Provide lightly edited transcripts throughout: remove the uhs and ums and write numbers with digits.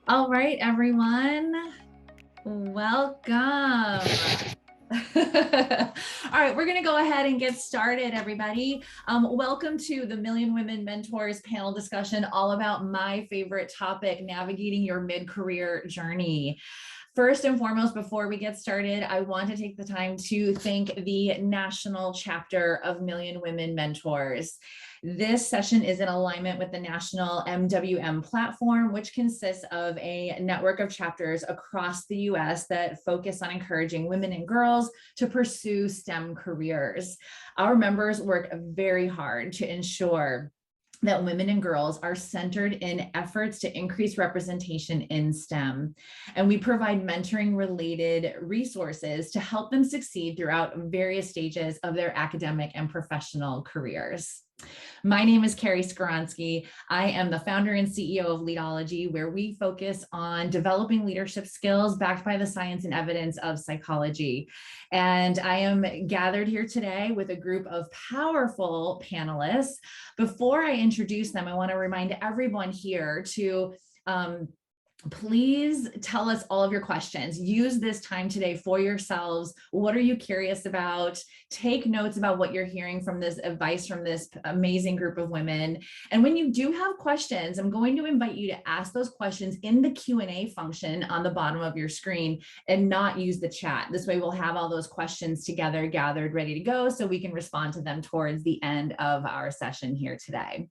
All right, everyone, welcome. All right, we're going to go ahead and get started, everybody. Welcome to the Million Women Mentors panel discussion, all about my favorite topic, navigating your mid-career journey. First and foremost, before we get started, I want to take the time to thank the national chapter of Million Women Mentors. This session is in alignment with the national MWM platform, which consists of a network of chapters across the US that focus on encouraging women and girls to pursue STEM careers. Our members work very hard to ensure that women and girls are centered in efforts to increase representation in STEM. And we provide mentoring related resources to help them succeed throughout various stages of their academic and professional careers. My name is Carrie Skoronsky. I am the founder and CEO of Leadology, where we focus on developing leadership skills backed by the science and evidence of psychology. And I am gathered here today with a group of powerful panelists. Before I introduce them, I want to remind everyone here to please tell us all of your questions. Use this time today for yourselves. What are you curious about? Take notes about what you're hearing from this advice from this amazing group of women. And when you do have questions, I'm going to invite you to ask those questions in the Q&A function on the bottom of your screen and not use the chat. This way we'll have all those questions together, gathered, ready to go, so we can respond to them towards the end of our session here today.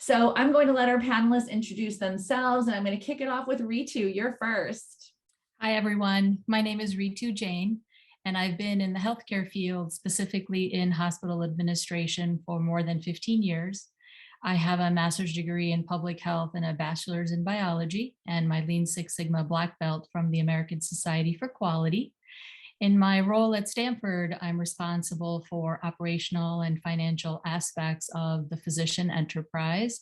So I'm going to let our panelists introduce themselves, and I'm going to kick it off with Ritu. You're first. Hi, everyone. My name is Ritu Jain, and I've been in the healthcare field, specifically in hospital administration, for more than 15 years. I have a master's degree in public health and a bachelor's in biology, and my Lean Six Sigma Black Belt from the American Society for Quality. In my role at Stanford, I'm responsible for operational and financial aspects of the physician enterprise.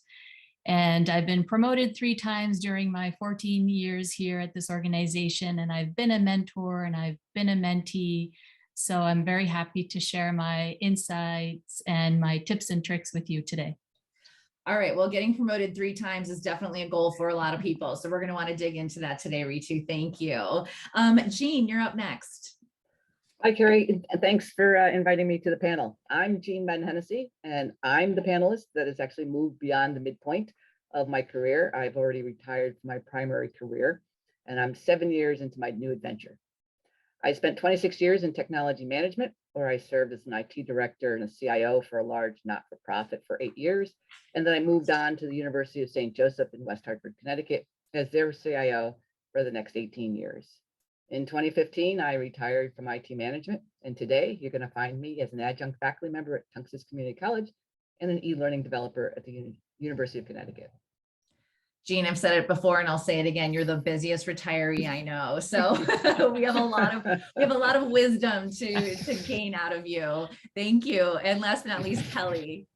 And I've been promoted 3 times during my 14 years here at this organization. And I've been a mentor and I've been a mentee. So I'm very happy to share my insights and my tips and tricks with you today. All right, well, getting promoted 3 times is definitely a goal for a lot of people. So we're going to want to dig into that today, Ritu. Thank you. Jean, you're up next. Hi, Carrie. Thanks for inviting me to the panel. I'm Benjennesse, and I'm the panelist that has actually moved beyond the midpoint of my career. I've already retired from my primary career, and I'm 7 years into my new adventure. I spent 26 years in technology management, where I served as an IT director and a CIO for a large not-for-profit for 8 years. And then I moved on to the University of St. Joseph in West Hartford, Connecticut, as their CIO for the next 18 years. In 2015, I retired from IT management, and today you're going to find me as an adjunct faculty member at Tunxis Community College and an e-learning developer at the University of Connecticut. Jean, I've said it before and I'll say it again. You're the busiest retiree I know. So we have a lot of wisdom to gain out of you. Thank you. And last but not least, Kelly.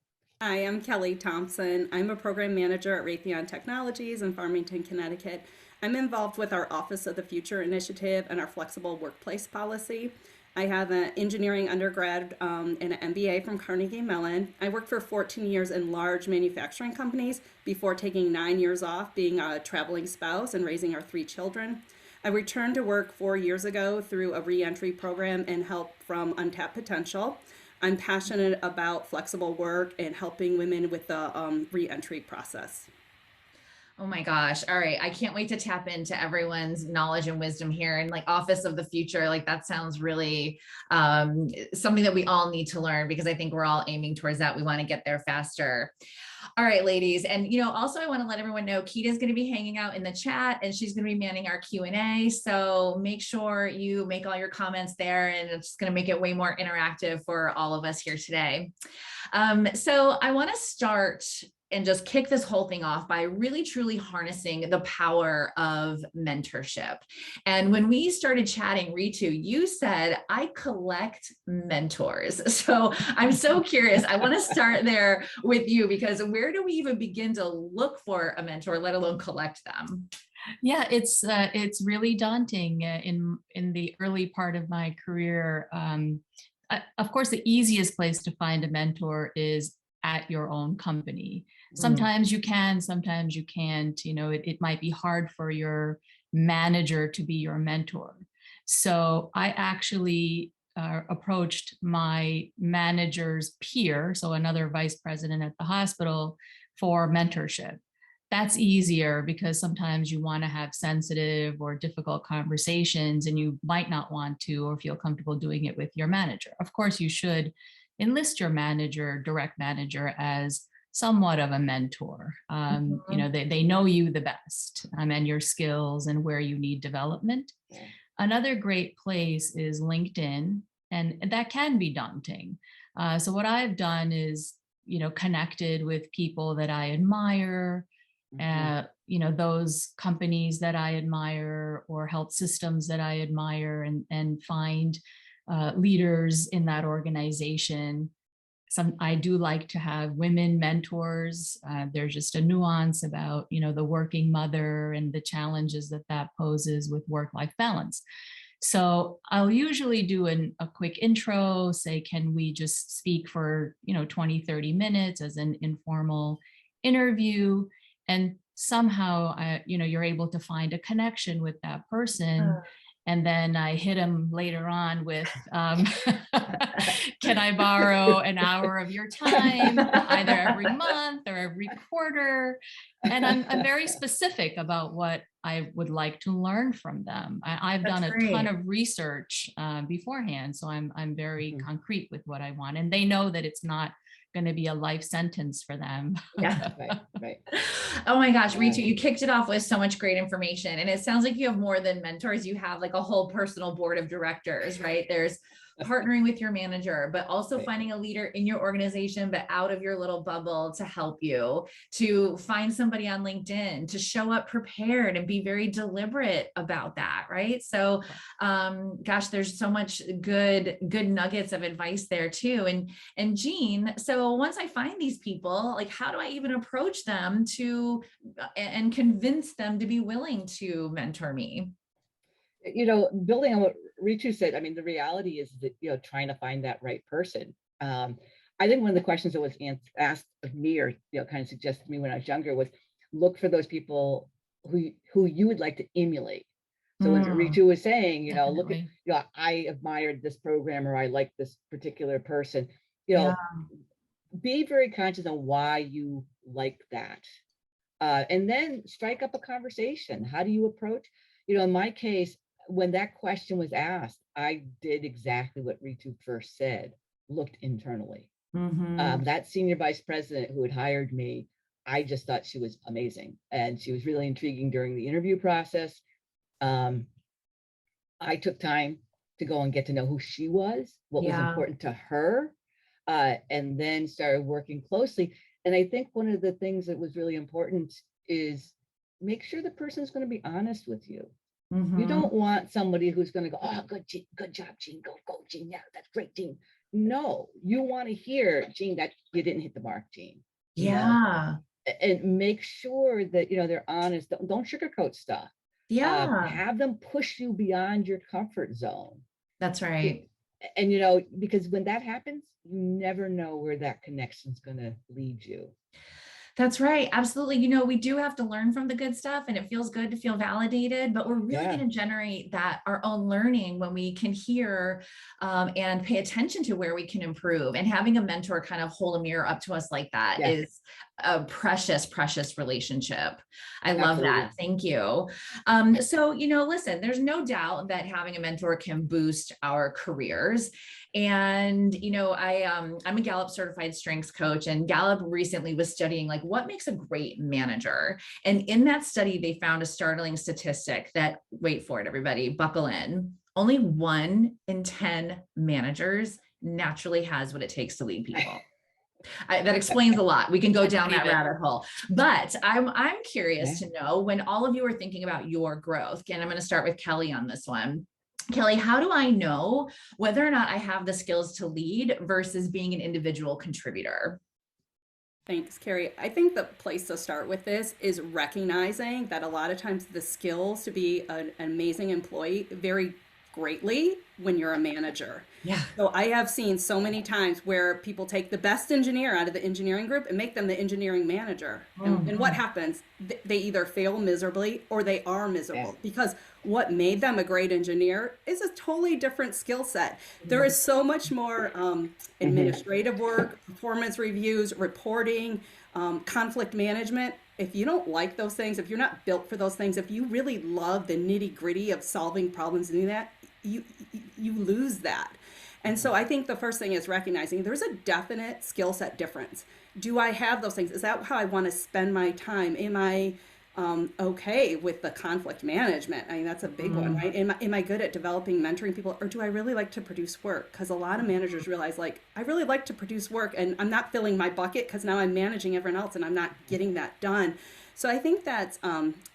Hi, I'm Kelly Thompson. I'm a program manager at Raytheon Technologies in Farmington, Connecticut. I'm involved with our Office of the Future initiative and our flexible workplace policy. I have an engineering undergrad and an MBA from Carnegie Mellon. I worked for 14 years in large manufacturing companies before taking 9 years off, being a traveling spouse and raising our 3 children. I returned to work 4 years ago through a reentry program and help from Untapped Potential. I'm passionate about flexible work and helping women with the reentry process. Oh my gosh. All right. I can't wait to tap into everyone's knowledge and wisdom here, and like Office of the Future. Like that sounds really something that we all need to learn, because I think we're all aiming towards that. We want to get there faster. All right, ladies. And, also I want to let everyone know Kita's going to be hanging out in the chat and she's going to be manning our Q&A. So make sure you make all your comments there, and it's going to make it way more interactive for all of us here today. So I want to start and just kick this whole thing off by really truly harnessing the power of mentorship. And when we started chatting, Ritu, you said, I collect mentors. So I'm so curious. I want to start there with you, because where do we even begin to look for a mentor, let alone collect them? Yeah, it's really daunting in the early part of my career. Of course, the easiest place to find a mentor is at your own company. Sometimes you can, sometimes you can't. You know, it might be hard for your manager to be your mentor. So I actually approached my manager's peer, so another vice president at the hospital, for mentorship. That's easier because sometimes you want to have sensitive or difficult conversations and you might not want to or feel comfortable doing it with your manager. Of course, you should enlist your manager, direct manager, as somewhat of a mentor. You know, they know you the best and your skills and where you need development. Another great place is LinkedIn, and that can be daunting. So what I've done is, you know, connected with people that I admire, you know, those companies that I admire or health systems that I admire, and find leaders in that organization. I do like to have women mentors. There's just a nuance about, you know, the working mother and the challenges that poses with work-life balance. So I'll usually do a quick intro, say, can we just speak for, you know, 20, 30 minutes as an informal interview? And somehow, you know, you're able to find a connection with that person. And then I hit them later on with, can I borrow an hour of your time, either every month or every quarter? And I'm very specific about what I would like to learn from them. I've done a ton of research beforehand, so I'm very concrete with what I want. And they know that it's not going to be a life sentence for them. Yeah. Right. Oh my gosh, Ritu, you kicked it off with so much great information. And it sounds like you have more than mentors. You have like a whole personal board of directors, right? There's partnering with your manager, but also finding a leader in your organization, but out of your little bubble to help you, to find somebody on LinkedIn, to show up prepared and be very deliberate about that, right? So, gosh, there's so much good nuggets of advice there too. And Jean, so once I find these people, like, how do I even approach them to and convince them to be willing to mentor me? You know, building on what Ritu said, I mean, the reality is that, you know, trying to find that right person. I think one of the questions that was asked of me, or, you know, kind of suggested to me when I was younger, was look for those people who you would like to emulate. So as Ritu was saying, you know, look at, you know, I admired this program, or I like this particular person, you know, be very conscious on why you like that. And then strike up a conversation. How do you approach? You know, in my case, when that question was asked, I did exactly what Ritu first said, looked internally. That senior vice president who had hired me, I just thought she was amazing. And she was really intriguing during the interview process. I took time to go and get to know who she was, what was important to her, and then started working closely. And I think one of the things that was really important is make sure the person's going to be honest with you. You don't want somebody who's going to go, oh, good job, Jean. Go, Jean. Yeah, that's great, Jean. No, you want to hear, Jean, that you didn't hit the mark, Jean. Yeah. And make sure that, you know, they're honest. Don't sugarcoat stuff. Yeah. Have them push you beyond your comfort zone. That's right. And, you know, because when that happens, you never know where that connection's going to lead you. That's right. Absolutely. You know, we do have to learn from the good stuff, and it feels good to feel validated, but we're really going to generate that our own learning when we can hear and pay attention to where we can improve. And having a mentor kind of hold a mirror up to us like that is a precious, precious relationship. I love that. Thank you. So, you know, listen, there's no doubt that having a mentor can boost our careers. And, you know, I'm a Gallup certified strengths coach, and Gallup recently was studying like what makes a great manager. And in that study, they found a startling statistic that, wait for it, everybody, buckle in. Only 1 in 10 managers naturally has what it takes to lead people. That explains a lot. We can go down that rabbit hole, but I'm curious to know, when all of you are thinking about your growth, and I'm going to start with Kelly on this one. Kelly, how do I know whether or not I have the skills to lead versus being an individual contributor? Thanks, Carrie. I think the place to start with this is recognizing that a lot of times the skills to be an amazing employee vary greatly when you're a manager. Yeah. So I have seen so many times where people take the best engineer out of the engineering group and make them the engineering manager. And what happens? They either fail miserably or they are miserable because what made them a great engineer is a totally different skill set. There is so much more administrative work, performance reviews, reporting, conflict management. If you don't like those things, if you're not built for those things, if you really love the nitty gritty of solving problems and doing that, you lose that. And so I think the first thing is recognizing there's a definite skill set difference. Do I have those things? Is that how I want to spend my time? Am I okay with the conflict management? I mean, that's a big one, right? Am I good at developing, mentoring people, or do I really like to produce work? Because a lot of managers realize, like, I really like to produce work and I'm not filling my bucket because now I'm managing everyone else and I'm not getting that done. So I think that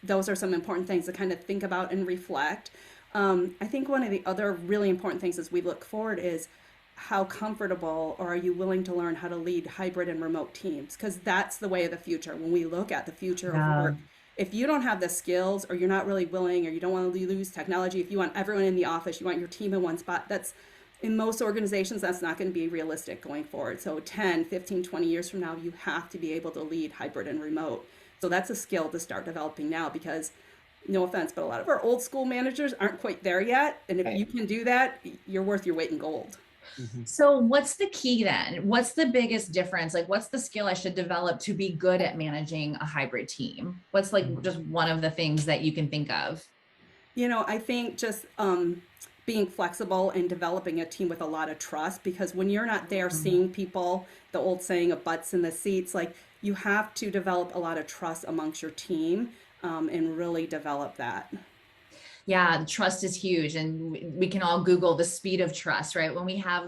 those are some important things to kind of think about and reflect. I think one of the other really important things as we look forward is how comfortable or are you willing to learn how to lead hybrid and remote teams? Because that's the way of the future. When we look at the future of work, if you don't have the skills or you're not really willing or you don't want to lose technology, if you want everyone in the office, you want your team in one spot, that's in most organizations, that's not going to be realistic going forward. So 10, 15, 20 years from now, you have to be able to lead hybrid and remote. So that's a skill to start developing now because no offense, but a lot of our old school managers aren't quite there yet. And if you can do that, you're worth your weight in gold. So what's the key then? What's the biggest difference? Like, what's the skill I should develop to be good at managing a hybrid team? What's like just one of the things that you can think of? You know, I think just being flexible and developing a team with a lot of trust, because when you're not there seeing people, the old saying of butts in the seats, like you have to develop a lot of trust amongst your team and really develop that. Yeah, trust is huge, and we can all Google the speed of trust, right? When we have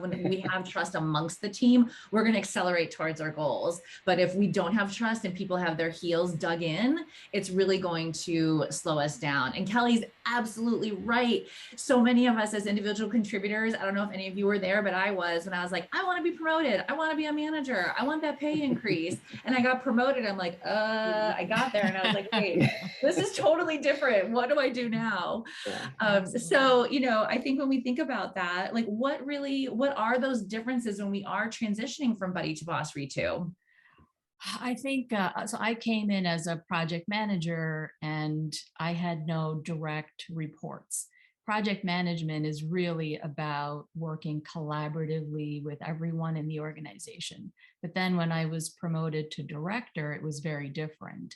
trust amongst the team, we're going to accelerate towards our goals. But if we don't have trust and people have their heels dug in, it's really going to slow us down. And Kelly's absolutely right. So many of us as individual contributors, I don't know if any of you were there, but I was, when I was like, I want to be promoted. I want to be a manager. I want that pay increase. And I got promoted. I'm like, I got there and I was like, wait, this is totally different. What do I do now? So, you know, I think when we think about that, like what are those differences when we are transitioning from buddy to boss, Ritu? I think, so I came in as a project manager and I had no direct reports. Project management is really about working collaboratively with everyone in the organization. But then when I was promoted to director, it was very different.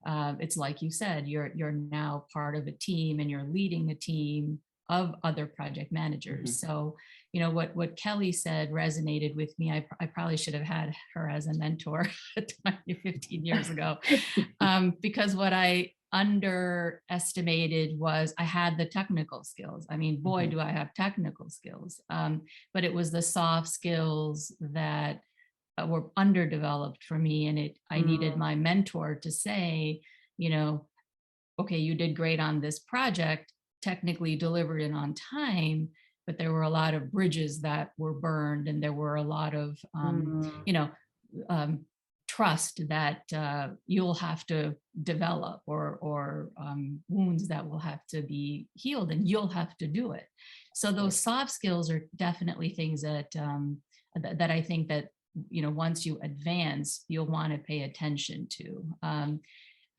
It's like you said, you're now part of a team and you're leading a team of other project managers. So, you know, what Kelly said resonated with me. I probably should have had her as a mentor 15 years ago, because what I underestimated was I had the technical skills. I mean, boy, do I have technical skills, but it was the soft skills that were underdeveloped for me. And I needed my mentor to say, you know, okay, you did great on this project, technically delivered it on time, but there were a lot of bridges that were burned and there were a lot of, trust that you'll have to develop or wounds that will have to be healed and you'll have to do it. So those soft skills are definitely things that that I think that, you know, once you advance, you'll want to pay attention to.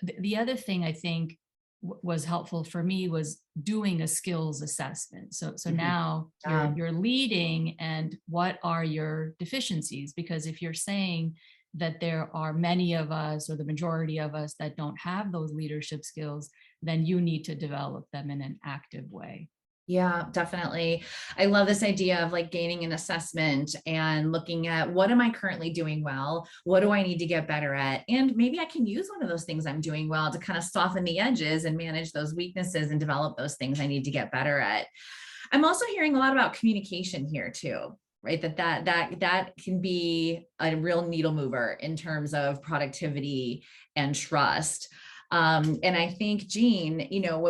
The other thing I think was helpful for me was doing a skills assessment. So now you're leading, and what are your deficiencies? Because if you're saying that there are many of us or the majority of us that don't have those leadership skills, then you need to develop them in an active way. Yeah, definitely. I love this idea of like gaining an assessment and looking at what am I currently doing well? What do I need to get better at? And maybe I can use one of those things I'm doing well to kind of soften the edges and manage those weaknesses and develop those things I need to get better at. I'm also hearing a lot about communication here too, right? That can be a real needle mover in terms of productivity and trust. And I think, Jean, you know,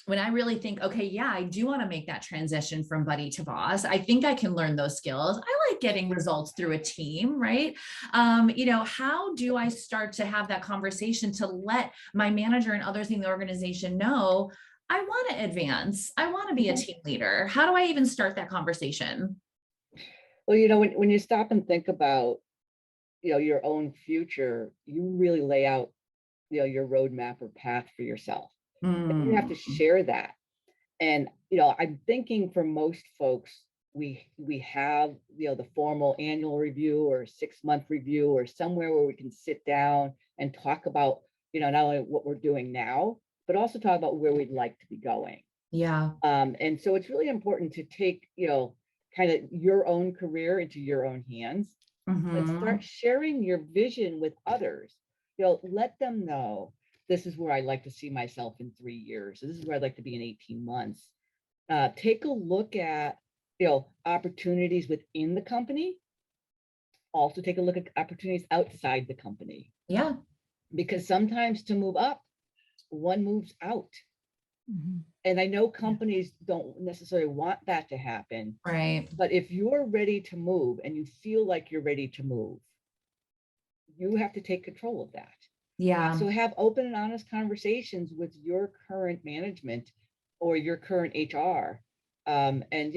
when I really think, okay, yeah, I do want to make that transition from buddy to boss, I think I can learn those skills. I like getting results through a team, right? You know, how do I start to have that conversation to let my manager and others in the organization know I want to advance. I want to be a team leader. How do I even start that conversation? Well, when you stop and think about, your own future, you really lay out, your roadmap or path for yourself. And you have to share that. And, I'm thinking for most folks, we have, the formal annual review or 6-month review or somewhere where we can sit down and talk about, not only what we're doing now, but also talk about where we'd like to be going. Yeah. And so it's really important to take, kind of your own career into your own hands and start sharing your vision with others. Let them know this is where I'd like to see myself in 3 years. This is where I'd like to be in 18 months. Take a look at, opportunities within the company. Also take a look at opportunities outside the company. Yeah. Because sometimes to move up, one moves out. And I know companies don't necessarily want that to happen. Right. But if you're ready to move and you feel like you're ready to move, you have to take control of that. Yeah. So have open and honest conversations with your current management or your current HR, and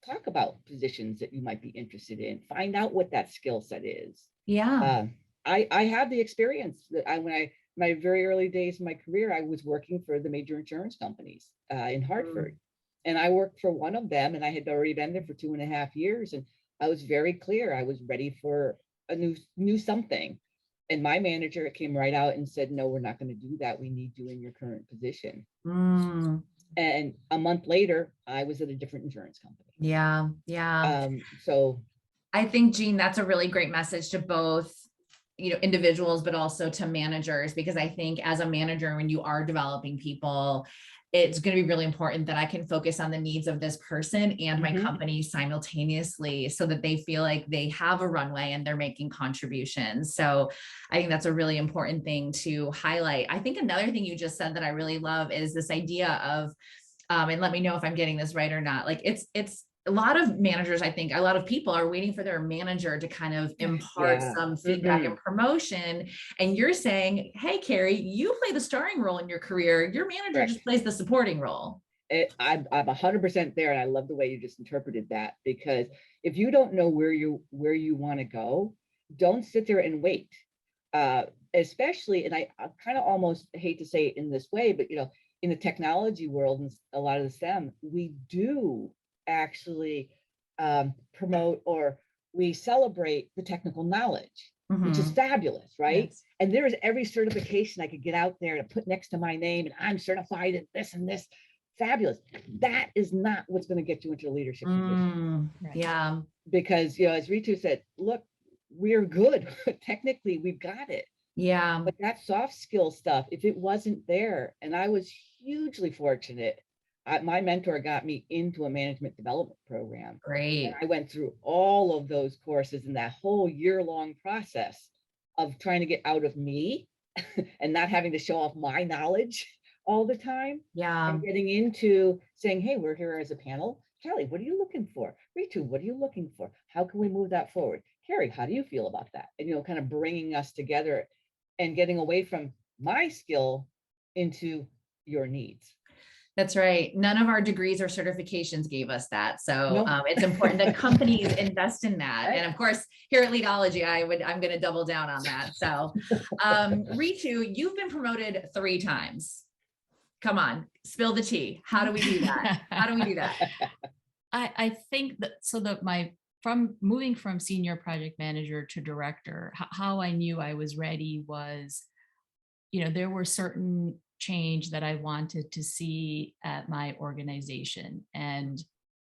talk about positions that you might be interested in. Find out what that skill set is. Yeah. I have the experience that my very early days of my career, I was working for the major insurance companies in Hartford, and I worked for one of them, and I had already been there for 2.5 years, and I was very clear I was ready for a new something. And my manager came right out and said, no, we're not going to do that. We need you in your current position. And a month later, I was at a different insurance company. Yeah. Yeah. So I think, Jean, that's a really great message to both, individuals, but also to managers, because I think as a manager, when you are developing people, it's going to be really important that I can focus on the needs of this person and my company simultaneously so that they feel like they have a runway and they're making contributions. So I think that's a really important thing to highlight. I think another thing you just said that I really love is this idea of, and let me know if I'm getting this right or not. Like it's a lot of managers, I think a lot of people are waiting for their manager to kind of impart some feedback and promotion. And you're saying, hey, Carrie, you play the starring role in your career. Your manager just plays the supporting role. I'm 100% there. And I love the way you just interpreted that, because if you don't know where you want to go, don't sit there and wait. Especially, and I kind of almost hate to say it in this way, but in the technology world and a lot of the STEM, we do actually promote, or we celebrate the technical knowledge, which is fabulous, right? Yes. And there is every certification I could get out there to put next to my name, and I'm certified in this and this. Fabulous. That is not what's going to get you into a leadership position. Right? Yeah. Because, as Ritu said, look, we're good. Technically, we've got it. Yeah. But that soft skill stuff, if it wasn't there, and I was hugely fortunate, my mentor got me into a management development program. Great. And I went through all of those courses in that whole year-long process of trying to get out of me and not having to show off my knowledge all the time. Yeah. And getting into saying, hey, we're here as a panel. Kelly, what are you looking for? Ritu, what are you looking for? How can we move that forward? Carrie, how do you feel about that? And, kind of bringing us together and getting away from my skill into your needs. That's right. None of our degrees or certifications gave us that. So it's important that companies invest in that. Right. And of course, here at Leadology, I'm going to double down on that. So Ritu, you've been promoted 3 times. Come on, spill the tea. How do we do that? How do we do that? I think that from moving from senior project manager to director, how I knew I was ready was, there were certain change that I wanted to see at my organization. And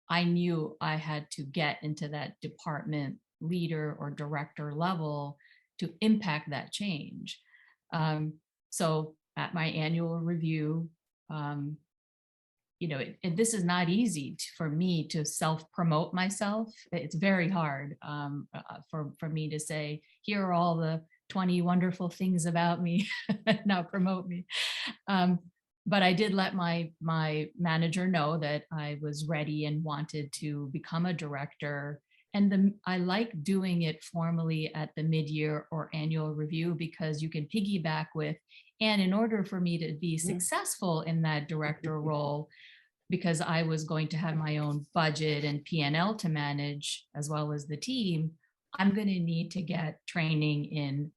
I knew I had to get into that department leader or director level to impact that change. So at my annual review, this is not easy for me to self-promote myself. It's very hard for me to say, here are all the 20 wonderful things about me, now promote me. But I did let my manager know that I was ready and wanted to become a director. And I like doing it formally at the mid-year or annual review, because you can piggyback with And in order for me to be successful in that director role, because I was going to have my own budget and P&L to manage, as well as the team, I'm going to need to get training in,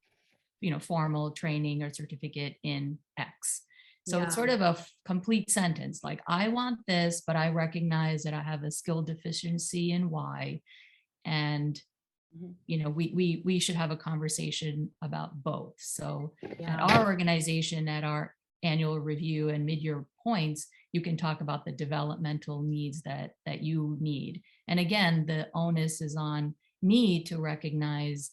formal training or certificate in X. So it's sort of a complete sentence. Like, I want this, but I recognize that I have a skill deficiency in Y. And, we should have a conversation about both. So at our organization, at our annual review and mid-year points, you can talk about the developmental needs that you need. And again, the onus is on me to recognize,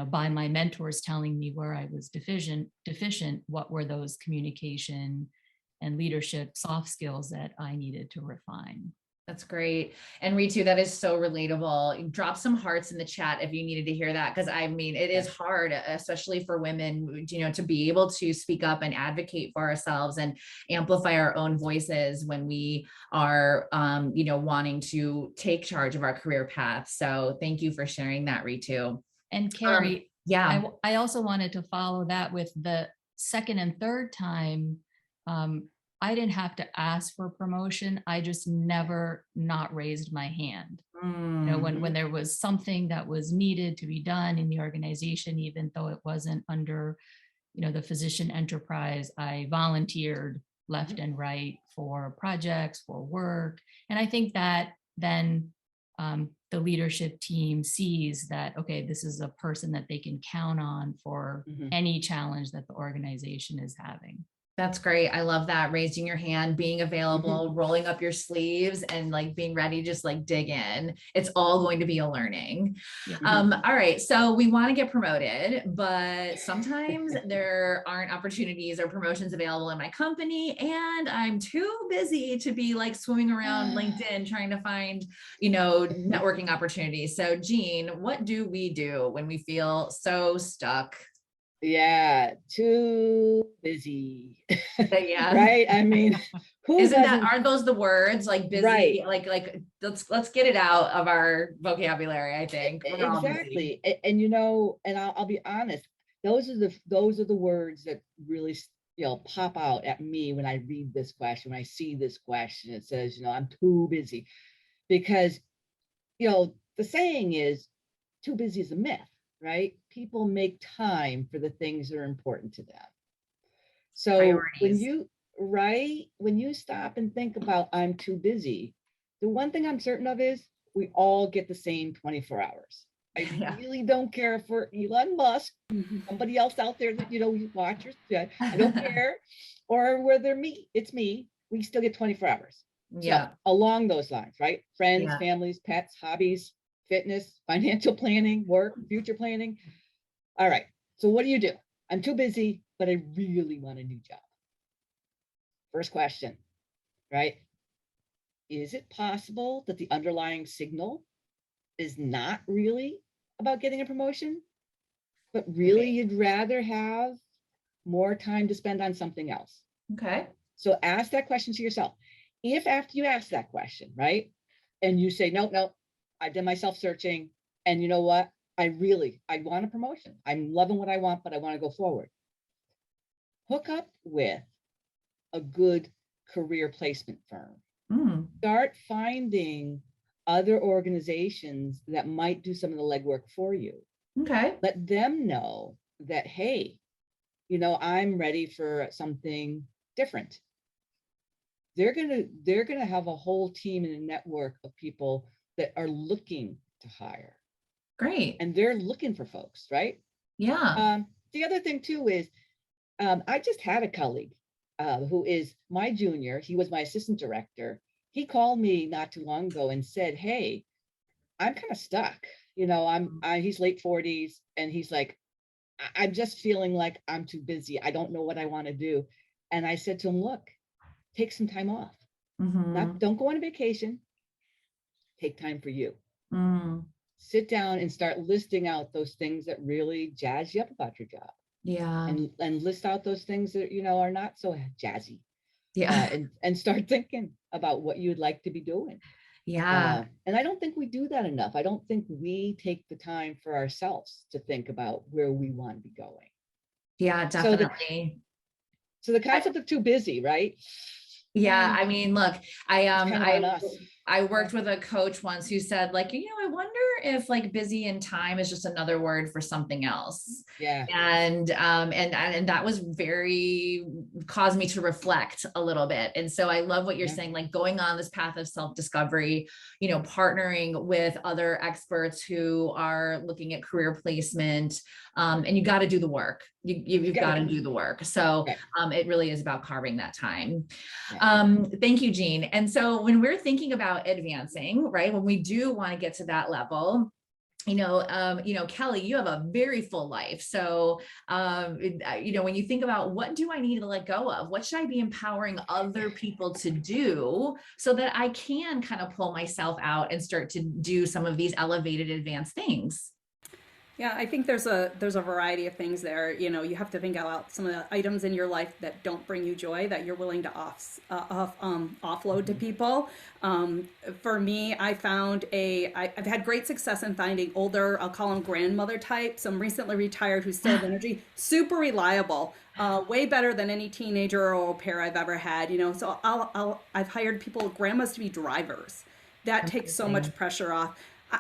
by my mentors telling me where I was deficient, what were those communication and leadership soft skills that I needed to refine. That's great. And Ritu, that is so relatable. Drop some hearts in the chat if you needed to hear that. Cause I mean, it is hard, especially for women, to be able to speak up and advocate for ourselves and amplify our own voices when we are, wanting to take charge of our career path. So thank you for sharing that, Ritu. And Carrie, I also wanted to follow that with the second and third time. I didn't have to ask for promotion. I just never not raised my hand. When there was something that was needed to be done in the organization, even though it wasn't under, the physician enterprise, I volunteered left and right for projects, for work. And I think that then the leadership team sees that, okay, this is a person that they can count on for any challenge that the organization is having. That's great. I love that. Raising your hand, being available, rolling up your sleeves, and like being ready, just like dig in. It's all going to be a learning. All right. So we want to get promoted, but sometimes there aren't opportunities or promotions available in my company. And I'm too busy to be like swimming around LinkedIn trying to find, networking opportunities. So Jean, what do we do when we feel so stuck? Yeah, too busy. Yeah. Right. I mean, aren't those the words, like busy, right. like let's get it out of our vocabulary, I think. Exactly. And and I'll be honest, those are the words that really pop out at me when I read this question, when I see this question. It says, I'm too busy, because the saying is too busy is a myth. Right? People make time for the things that are important to them. So priorities. when you stop and think about I'm too busy, the one thing I'm certain of is we all get the same 24 hours. I really don't care for Elon Musk, somebody else out there that, you watch or I don't care, or whether it's me, we still get 24 hours. Yeah. So along those lines, right? Friends, families, pets, hobbies, fitness, financial planning, work, future planning. All right. So what do? I'm too busy, but I really want a new job. First question, right? Is it possible that the underlying signal is not really about getting a promotion, but really you'd rather have more time to spend on something else? Okay. So ask that question to yourself. If after you ask that question, right, and you say, no, I did my self-searching, and you know what? I want a promotion. I'm loving what I want, but I want to go forward. Hook up with a good career placement firm. Start finding other organizations that might do some of the legwork for you. Okay. Let them know that, hey, I'm ready for something different. They're gonna have a whole team and a network of people that are looking to hire. Great. And they're looking for folks, right? Yeah. The other thing too is, I just had a colleague who is my junior. He was my assistant director. He called me not too long ago and said, hey, I'm kind of stuck. He's late 40s, and he's like, I'm just feeling like I'm too busy. I don't know what I want to do. And I said to him, look, take some time off. Don't go on a vacation. Take time for you. Sit down and start listing out those things that really jazz you up about your job. Yeah. And list out those things that, are not so jazzy. Yeah. And start thinking about what you'd like to be doing. Yeah. And I don't think we do that enough. I don't think we take the time for ourselves to think about where we want to be going. Yeah, definitely. So the concept of too busy, right? Yeah, I mean, look, I It's kind of on us. I worked with a coach once who said, like, I wonder if like busy in time is just another word for something else. Yeah. And that was very caused me to reflect a little bit. And so I love what you're saying, like going on this path of self-discovery, partnering with other experts who are looking at career placement. And you got to do the work. You've got to do the work. So it really is about carving that time. Thank you, Jean. And so when we're thinking about advancing, right, when we do want to get to that level, Kelly, you have a very full life. So, when you think about what do I need to let go of, what should I be empowering other people to do so that I can kind of pull myself out and start to do some of these elevated advanced things? Yeah, I think there's a variety of things there. You have to think about some of the items in your life that don't bring you joy that you're willing to offload to people. For me, I've had great success in finding older, I'll call them grandmother type, some recently retired who still have energy, super reliable, way better than any teenager or au pair I've ever had. So I've hired grandmas to be drivers. That takes so much pressure off.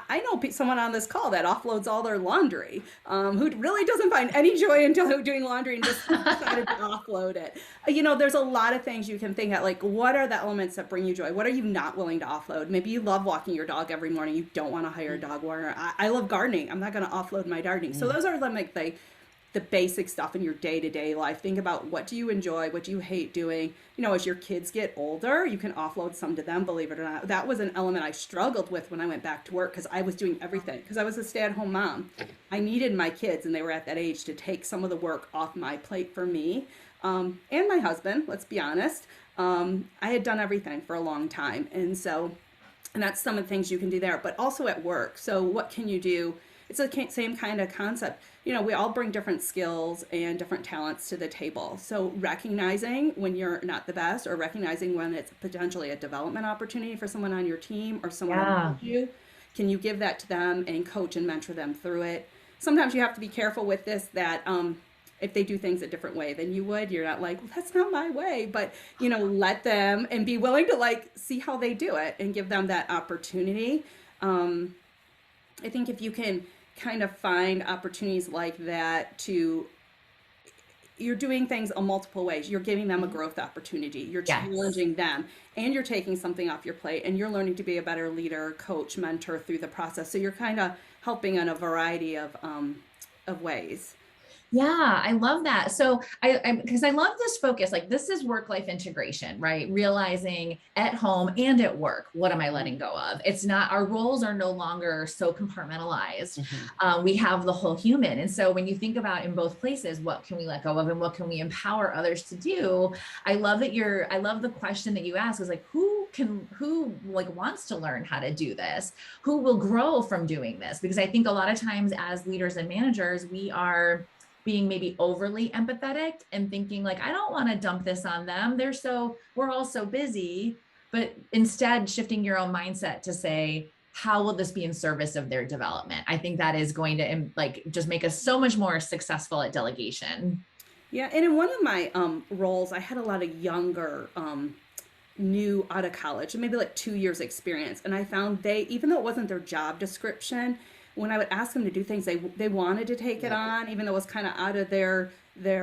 I know someone on this call that offloads all their laundry, who really doesn't find any joy until doing laundry and just decided to offload it. There's a lot of things you can think at, like, what are the elements that bring you joy? What are you not willing to offload? Maybe you love walking your dog every morning. You don't want to hire a dog walker. I love gardening. I'm not going to offload my gardening. So those are like the basic stuff in your day-to-day life. Think about, what do you enjoy? What do you hate doing? As your kids get older, you can offload some to them, believe it or not. That was an element I struggled with when I went back to work, because I was doing everything. Because I was a stay-at-home mom. I needed my kids, and they were at that age, to take some of the work off my plate for me. And my husband, let's be honest. I had done everything for a long time. And that's some of the things you can do there, but also at work. So what can you do? It's the same kind of concept. We all bring different skills and different talents to the table. So recognizing when you're not the best, or recognizing when it's potentially a development opportunity for someone on your team or someone around you, can you give that to them and coach and mentor them through it? Sometimes you have to be careful with this, that if they do things a different way than you would, you're not like, well, that's not my way, but let them, and be willing to see how they do it and give them that opportunity. I think if you can kind of find opportunities like that, you're doing things in multiple ways. You're giving them a growth opportunity. You're challenging them, and you're taking something off your plate, and you're learning to be a better leader, coach, mentor through the process. So you're kind of helping in a variety of ways. Yeah, I love that. So because I love this focus, like this is work-life integration, right? Realizing at home and at work, what am I letting go of? It's not, our roles are no longer so compartmentalized. We have the whole human. And so when you think about in both places, what can we let go of and what can we empower others to do? I love the question that you asked, is like, who wants to learn how to do this? Who will grow from doing this? Because I think a lot of times as leaders and managers, we are being maybe overly empathetic and thinking like, I don't want to dump this on them. We're all so busy, but instead shifting your own mindset to say, how will this be in service of their development? I think that is going to just make us so much more successful at delegation. Yeah. And in one of my roles, I had a lot of younger, new out of college, maybe like 2 years experience. And I found even though it wasn't their job description, when I would ask them to do things, they wanted to take it on, even though it was kind of out of their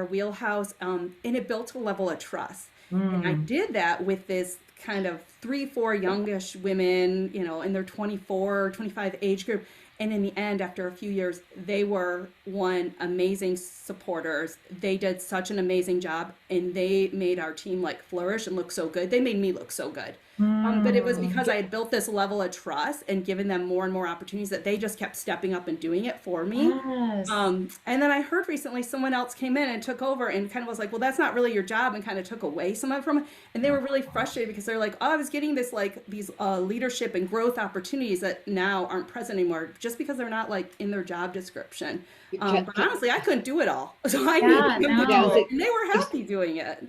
wheelhouse. And it built a level of trust. And I did that with this kind of 3-4 youngish women, in their 24, 25 age group. And in the end, after a few years, they were amazing supporters. They did such an amazing job, and they made our team flourish and look so good. They made me look so good. But it was because I had built this level of trust and given them more and more opportunities that they just kept stepping up and doing it for me. Yes. And then I heard recently someone else came in and took over and kind of was like, well, that's not really your job, and kind of took away some of it from it. And they were really frustrated because they're like, oh, I was getting this these leadership and growth opportunities that now aren't present anymore just because they're not in their job description. But honestly, I couldn't do it all. So I needed them to do it, and they were happy doing it.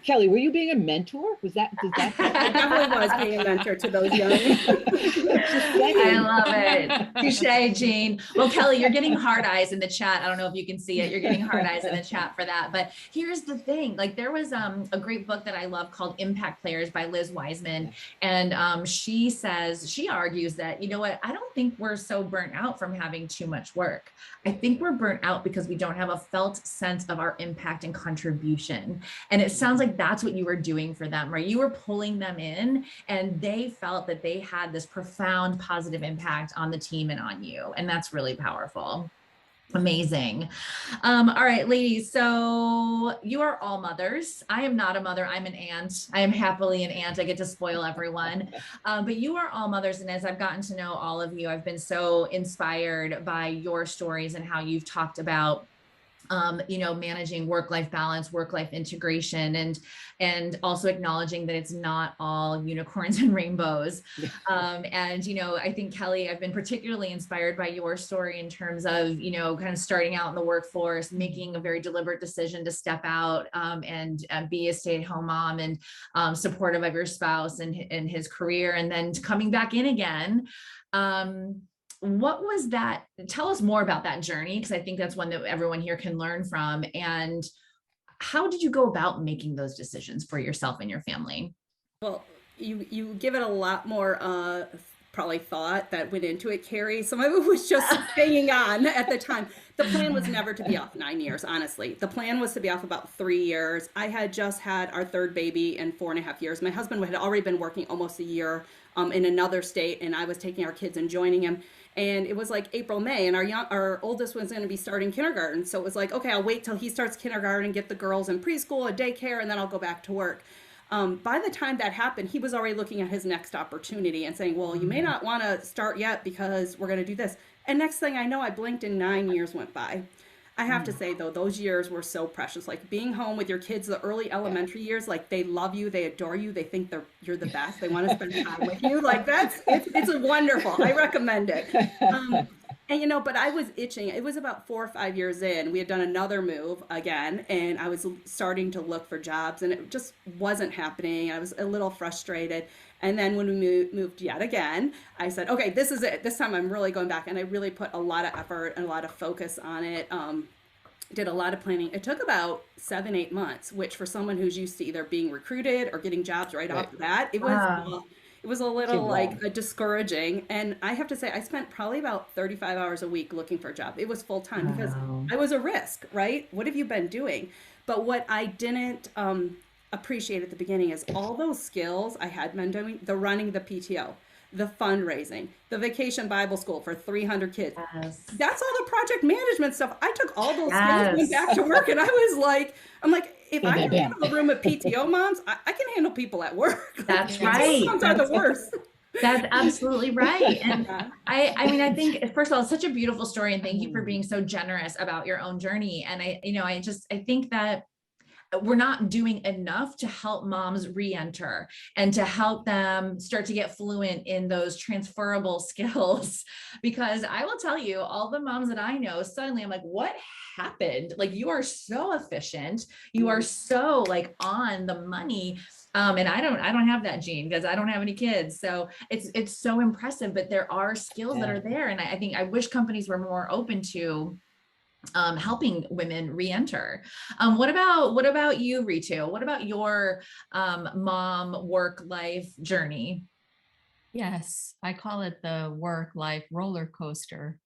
Kelly, were you being a mentor? Does that? I definitely was being a mentor to those young. I love it. Touche, Jean. Well, Kelly, you're getting hard eyes in the chat. I don't know if you can see it. You're getting hard eyes in the chat for that. But here's the thing. Like there was a great book that I love called Impact Players by Liz Wiseman. And she argues that, you know what, I don't think we're so burnt out from having too much work. I think we're burnt out because we don't have a felt sense of our impact and contribution. And it sounds like that's what you were doing for them, right? You were pulling them in and they felt that they had this profound positive impact on the team and on you. And that's really powerful. Amazing. All right, ladies. So you are all mothers. I am not a mother. I'm an aunt. I am happily an aunt. I get to spoil everyone. But you are all mothers. And as I've gotten to know all of you, I've been so inspired by your stories and how you've talked about managing work-life balance, work-life integration, and also acknowledging that it's not all unicorns and rainbows. I think, Kelly, I've been particularly inspired by your story in terms of, kind of starting out in the workforce, making a very deliberate decision to step out and be a stay-at-home mom and supportive of your spouse and his career, and then coming back in again. What was that? Tell us more about that journey, because I think that's one that everyone here can learn from. And how did you go about making those decisions for yourself and your family? Well, you give it a lot more probably thought that went into it, Carrie. Some of it was just hanging on at the time. The plan was never to be off 9 years, honestly. The plan was to be off about 3 years. I had just had our third baby in 4.5 years. My husband had already been working almost a year in another state, and I was taking our kids and joining him. And it was like April, May, and our oldest was going to be starting kindergarten. So it was like, okay, I'll wait till he starts kindergarten, get the girls in preschool, a daycare, and then I'll go back to work. By the time that happened, he was already looking at his next opportunity and saying, well, you may not want to start yet because we're going to do this. And next thing I know, I blinked and 9 years went by. I have to say, though, those years were so precious. Like being home with your kids, the early elementary years, like they love you, they adore you, they think you're the best, they want to spend time with you. Like it's wonderful. I recommend it. But I was itching. It was about 4 or 5 years in. We had done another move again, and I was starting to look for jobs, and it just wasn't happening. I was a little frustrated. And then when we moved yet again, I said, okay, this is it. This time I'm really going back. And I really put a lot of effort and a lot of focus on it. Did a lot of planning. It took about 7-8 months, which for someone who's used to either being recruited or getting jobs right off the bat, it was a little discouraging. And I have to say, I spent probably about 35 hours a week looking for a job. It was full time because I was a risk, right? What have you been doing? But what I didn't appreciate at the beginning is all those skills I had been doing, the running the PTO, the fundraising, the vacation Bible school for 300 kids. Yes. That's all the project management stuff. I took all those skills, went back to work, and I'm like, if I can handle a room of PTO moms, I can handle people at work. That's right. Moms are the worst. That's absolutely right. And I think, first of all, it's such a beautiful story, and thank you for being so generous about your own journey. And I think that we're not doing enough to help moms re-enter and to help them start to get fluent in those transferable skills. Because I will tell you, all the moms that I know, suddenly I'm like, what happened? Like, you are so efficient. You are so like on the money. And I don't have that gene because I don't have any kids. So it's so impressive, but there are skills that are there. And I think I wish companies were more open to helping women re-enter. What about you, Ritu? What about your mom work-life journey? Yes, I call it the work-life roller coaster,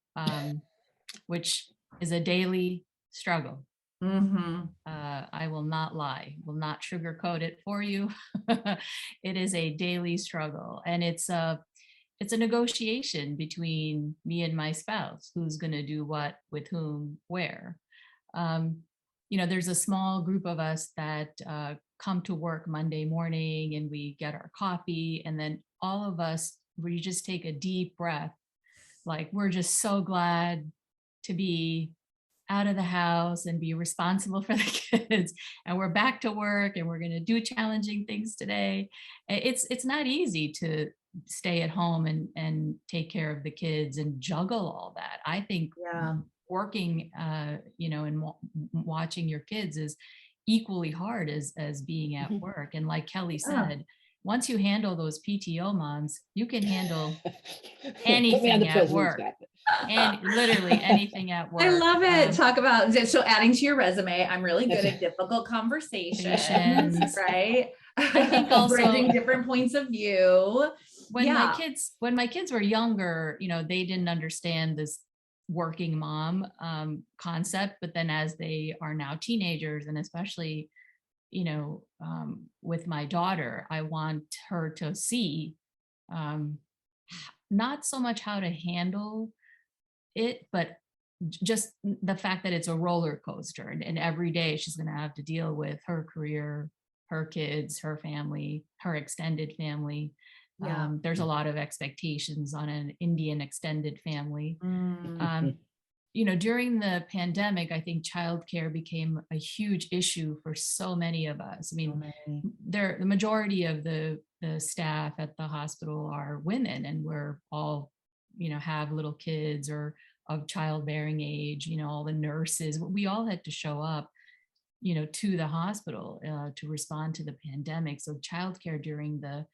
which is a daily struggle. Mm-hmm. I will not lie, will not sugarcoat it for you. It is a daily struggle, and it's a negotiation between me and my spouse, who's going to do what, with whom, where. There's a small group of us that come to work Monday morning, and we get our coffee, and then all of us, we just take a deep breath. Like, we're just so glad to be out of the house and be responsible for the kids, and we're back to work, and we're going to do challenging things today. It's not easy to stay at home and take care of the kids and juggle all that. I think working, and watching your kids equally hard as being at Mhm. work. And like Kelly Yeah. said, once you handle those PTO moms, you can handle Put me on the anything at president's work, back. and literally anything at I work. love it. Talk about, so adding to your resume, I'm really good That's at difficult conversations, Patience. right? I think also Bridging different points of view. when Yeah. my kids were younger, they didn't understand this working mom concept, but then as they are now teenagers, and especially with my daughter, I want her to see um, not so much how to handle it, but just the fact that it's a roller coaster, and every day she's going to have to deal with her career, her kids, her family, her extended family. Yeah. There's a lot of expectations on an Indian extended family. Mm. During the pandemic, I think childcare became a huge issue for so many of us. I mean, the majority of the staff at the hospital are women, and we're all, have little kids or of childbearing age. All the nurses, we all had to show up, to the hospital to respond to the pandemic. So childcare during the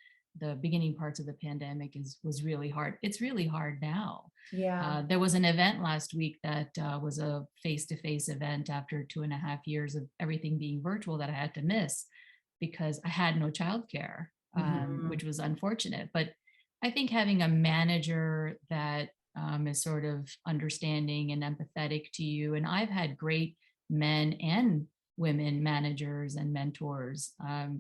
beginning parts of the pandemic was really hard. It's really hard now. Yeah. There was an event last week that was a face-to-face event after 2.5 years of everything being virtual that I had to miss because I had no childcare, which was unfortunate. But I think having a manager that is sort of understanding and empathetic to you, and I've had great men and women managers and mentors,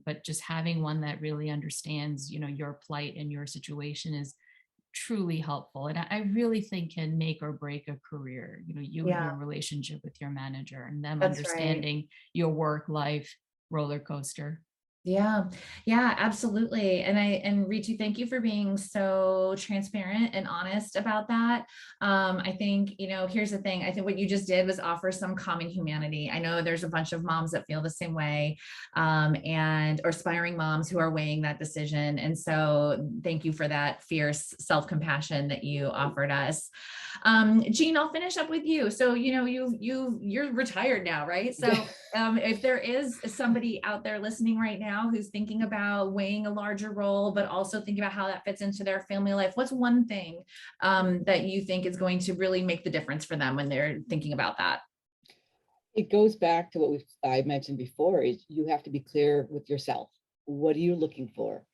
but just having one that really understands your plight and your situation is truly helpful, and I really think can make or break a career. Your relationship with your manager and them That's right. understanding your work life roller coaster. Yeah, absolutely. And Ritu, thank you for being so transparent and honest about that. I think, here's the thing. I think what you just did was offer some common humanity. I know there's a bunch of moms that feel the same way, or aspiring moms who are weighing that decision. And so thank you for that fierce self-compassion that you offered us. Jean, I'll finish up with you. So, you're retired now, right? So if there is somebody out there listening right now who's thinking about weighing a larger role, but also thinking about how that fits into their family life, what's one thing that you think is going to really make the difference for them when they're thinking about that? It goes back to what I mentioned before, is you have to be clear with yourself. What are you looking for?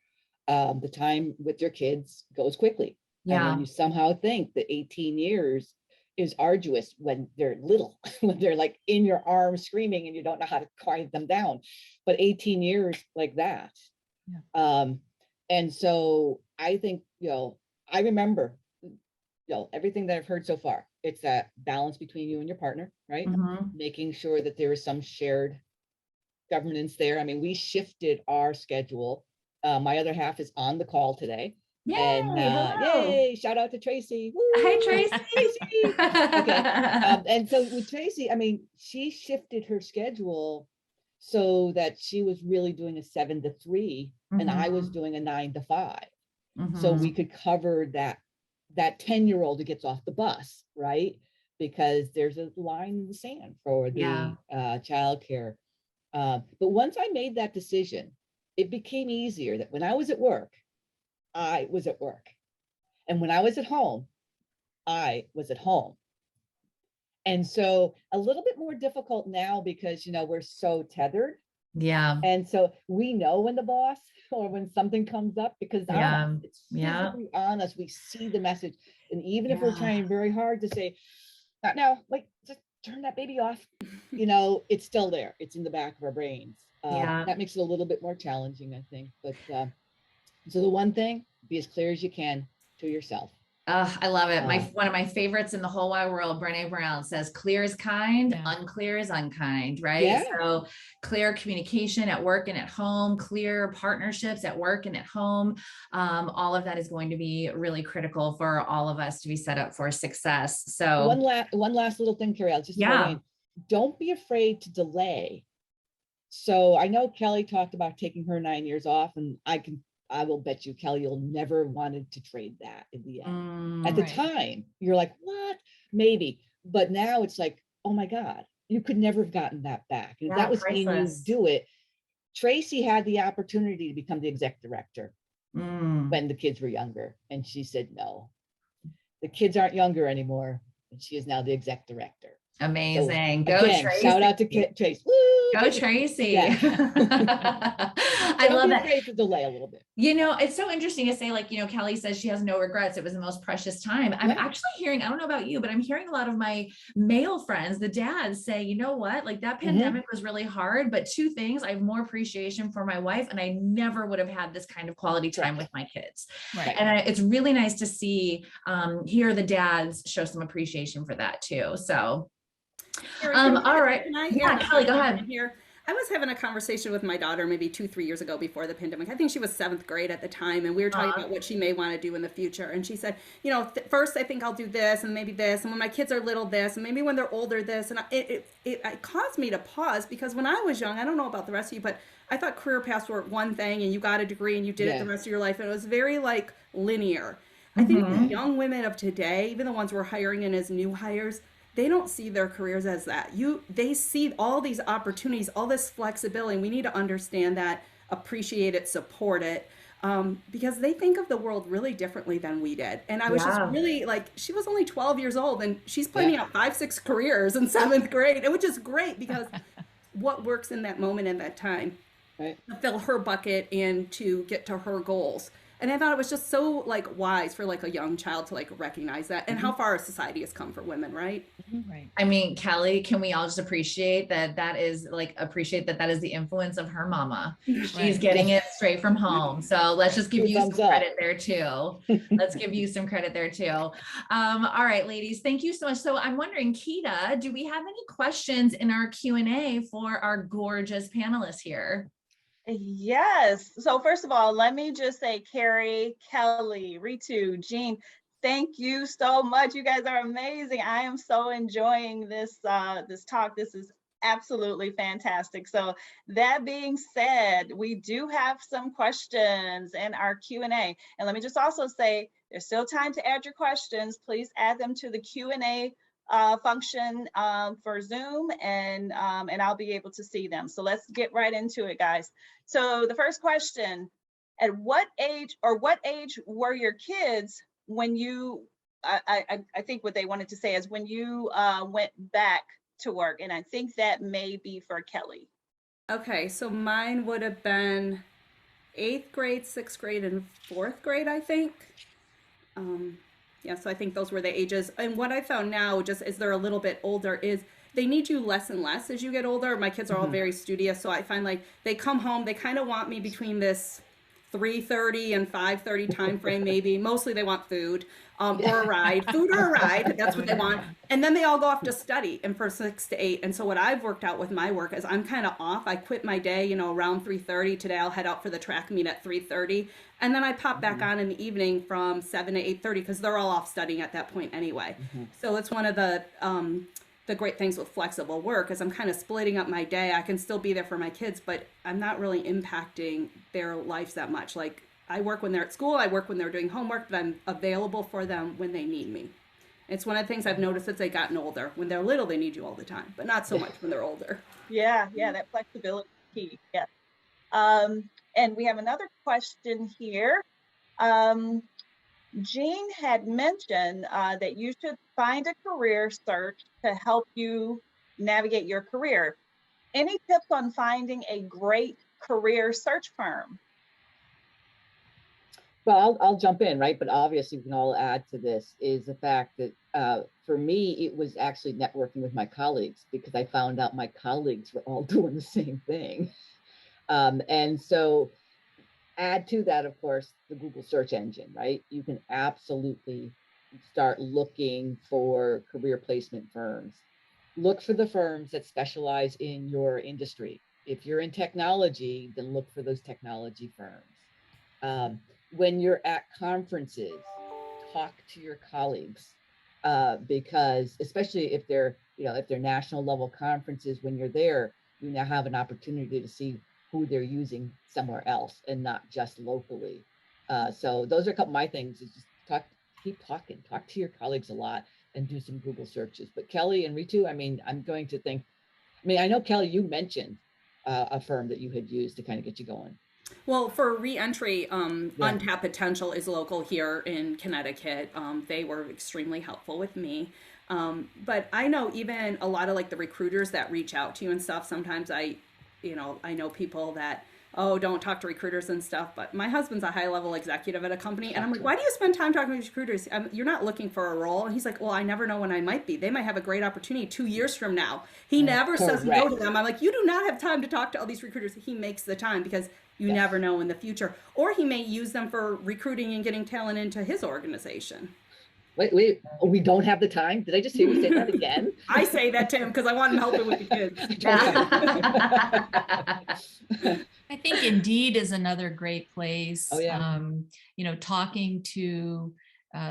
The time with your kids goes quickly. And when you somehow think that 18 years is arduous when they're little, when they're like in your arms screaming and you don't know how to quiet them down, but 18 years like that. And so I think, I remember, everything that I've heard so far, it's that balance between you and your partner, right? Making sure that there is some shared governance there. I mean, we shifted our schedule. My other half is on the call today. Yay, and yay, shout out to Tracy. Woo! Hi, Tracy. Okay. And so with Tracy, I mean, she shifted her schedule so that she was really doing a 7 to 3 and I was doing a 9 to 5. So we could cover that 10-year-old who gets off the bus, right? Because there's a line in the sand for the childcare. But once I made that decision, it became easier that when I was at work, I was at work. And when I was at home, I was at home. And so a little bit more difficult now because, we're so tethered. Yeah. And so we know when the boss or when something comes up because it's physically on us. We see the message. And even if we're trying very hard to say, not now, like, just turn that baby off, it's still there. It's in the back of our brains. That makes it a little bit more challenging, I think. But so the one thing, be as clear as you can to yourself. I love it. One of my favorites in the whole wide world, Brene Brown, says clear is kind, unclear is unkind, right? So clear communication at work and at home, clear partnerships at work and at home. All of that is going to be really critical for all of us to be set up for success. So one last little thing, Carrie, just don't be afraid to delay. So I know Kelly talked about taking her 9 years off, and I will bet you, Kelly, you'll never wanted to trade that in the end. At the time, you're like, what? Maybe. But now it's like, oh my God, you could never have gotten that back. And if Yeah, that was seeing you priceless. do it. Tracy had the opportunity to become the exec director Mm. when the kids were younger. And she said, no, the kids aren't younger anymore. And she is now the exec director. So Amazing. Go again, shout out to Tracy. Tracy. Woo, Go Tracy. Yeah. I Don't love be that. afraid to delay a little bit. You know, it's so interesting to say, like, you know, Kelly says she has no regrets. It was the most precious time. I'm Yeah. actually hearing, I don't know about you, but I'm hearing a lot of my male friends, the dads, say, you know what, like that pandemic was really hard, but two things, I have more appreciation for my wife, and I never would have had this kind of quality time with my kids. Right. And it's really nice to see, hear the dads show some appreciation for that too. So, all right. Yeah, Kelly, go ahead. Here. I was having a conversation with my daughter maybe 2-3 years ago before the pandemic. I think she was 7th grade at the time, and we were talking about what she may want to do in the future. And she said, you know, first I think I'll do this, and maybe this, and when my kids are little, this, and maybe when they're older, this. And it caused me to pause, because when I was young, I don't know about the rest of you, but I thought career paths were one thing, and you got a degree and you did it the rest of your life, and it was very like linear. I think the young women of today, even the ones we're hiring in as new hires, they don't see their careers as that. They see all these opportunities, all this flexibility, and we need to understand that, appreciate it, support it, because they think of the world really differently than we did. And I was just really like, she was only 12 years old, and she's planning out 5-6 careers in 7th grade, which is great, because what works in that moment and that time to fill her bucket and to get to her goals. And I thought it was just so like wise for like a young child to like recognize that, and how far our society has come for women, right? Right. I mean, Kelly, can we all just appreciate that that is the influence of her mama. She's getting it straight from home. So let's just give you some credit there too. Let's give you some credit there too. All right, ladies, thank you so much. So I'm wondering, Keita, do we have any questions in our Q&A for our gorgeous panelists here? Yes. So first of all, let me just say, Carrie, Kelly, Ritu, Jean, thank you so much. You guys are amazing. I am so enjoying this this talk. This is absolutely fantastic. So that being said, we do have some questions in our Q&A. And let me just also say, there's still time to add your questions. Please add them to the Q&A function for Zoom, and I'll be able to see them. So let's get right into it, guys. So the first question, at what age were your kids when you, I think what they wanted to say is when you went back to work, and I think that may be for Kelly. Okay, so mine would have been 8th grade, 6th grade, and 4th grade, I think. Yeah, so I think those were the ages. And what I found now, just as they're a little bit older, is they need you less and less as you get older. My kids are all very studious, so I find like they come home, they kind of want me between this 3:30 and 5:30 time frame, maybe. Mostly they want food or a ride. Food or a ride, that's what they want. And then they all go off to study, and for 6 to 8. And so what I've worked out with my work is I'm kind of off. I quit my day, you know, around 3:30. Today I'll head out for the track meet at 3:30. And then I pop back on in the evening from 7 to 8:30, because they're all off studying at that point anyway. So it's one of the great things with flexible work is I'm kind of splitting up my day. I can still be there for my kids, but I'm not really impacting their lives that much. Like, I work when they're at school, I work when they're doing homework, but I'm available for them when they need me. It's one of the things I've noticed as they've gotten older. When they're little, they need you all the time, but not so much when they're older. Yeah, that flexibility is key. Yeah. And we have another question here. Jean had mentioned that you should find a career search to help you navigate your career. Any tips on finding a great career search firm? Well, I'll jump in, right? But obviously we can all add to this is the fact that for me, it was actually networking with my colleagues, because I found out my colleagues were all doing the same thing. And so add to that, of course, the Google search engine, right? You can absolutely start looking for career placement firms. Look for the firms that specialize in your industry. If you're in technology, then look for those technology firms. When you're at conferences, talk to your colleagues, because especially if they're national level conferences, when you're there, you now have an opportunity to see who they're using somewhere else and not just locally. So those are a couple of my things, is just keep talking, talk to your colleagues a lot, and do some Google searches. But Kelly and Ritu, I mean, I'm going to think mean, I know, Kelly, you mentioned a firm that you had used to kind of get you going. Well, for reentry, Yeah. Untapped Potential is local here in Connecticut. They were extremely helpful with me. But I know even a lot of like the recruiters that reach out to you and stuff, sometimes I know people that, oh, don't talk to recruiters and stuff, but my husband's a high level executive at a company. And I'm like, why do you spend time talking to recruiters? You're not looking for a role. And he's like, well, I never know when I might be. They might have a great opportunity 2 years from now. He never says no to them. I'm like, you do not have time to talk to all these recruiters. He makes the time because you never know in the future. Or he may use them for recruiting and getting talent into his organization. Wait, we don't have the time? Did I just hear you say that again? I say that to him because I want him helping with the kids. I think Indeed is another great place. Oh, yeah. Talking to